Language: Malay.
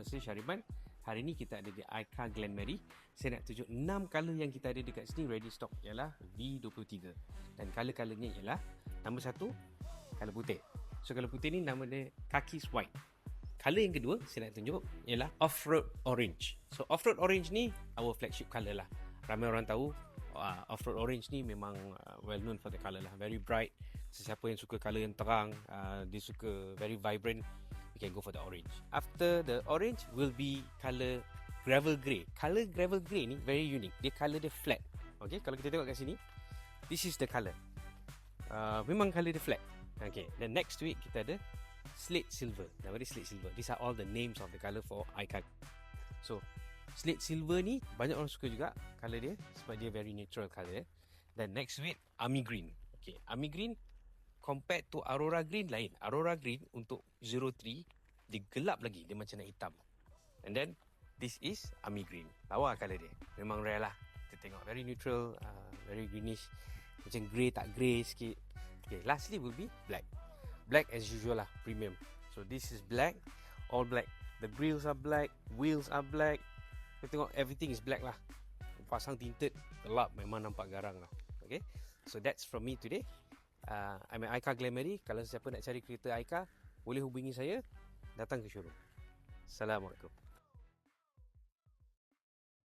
Nama saya Syariban. Hari ni kita ada di Aika Glen Mary. Saya nak tunjuk 6 colour yang kita ada dekat sini ready stock, ialah V23. Dan colour-colournya ialah nombor 1, colour putih. So colour putih ni nama dia Kakis White. Colour yang kedua saya nak tunjuk ialah Off-Road Orange. So Off-Road Orange ni our flagship colour lah. Ramai orang tahu Off-Road Orange ni memang well known for the colour lah. Very bright. Sesiapa yang suka colour yang terang, dia suka very vibrant, you can go for the orange. After the orange will be colour gravel grey. Colour gravel grey ni very unique. Dia colour dia flat. Okay, kalau kita tengok kat sini, this is the colour. Memang colour dia flat. Okay, then next to it kita ada slate silver. Nama dia slate silver. These are all the names of the colour for Aika. So slate silver ni banyak orang suka juga colour dia, sebab dia very natural colour. Then next to it army green. Okay, army green compared to Aurora Green lain. Aurora Green untuk 03 dia gelap lagi, dia macam nak hitam. And then this is Army Green. Lawa colour dia. Memang rare lah. Kita tengok very neutral, very greenish, macam grey tak grey sikit. Okay, lastly will be black. Black as usual lah, premium. So this is black, all black. The grills are black, wheels are black. Kita tengok everything is black lah. Pasang tinted, gelap, memang nampak garang lah. Okay, so that's from me today. I'm at Aika Glen Mary. Kalau siapa nak cari kereta Aika, boleh hubungi saya, datang ke showroom. Assalamualaikum.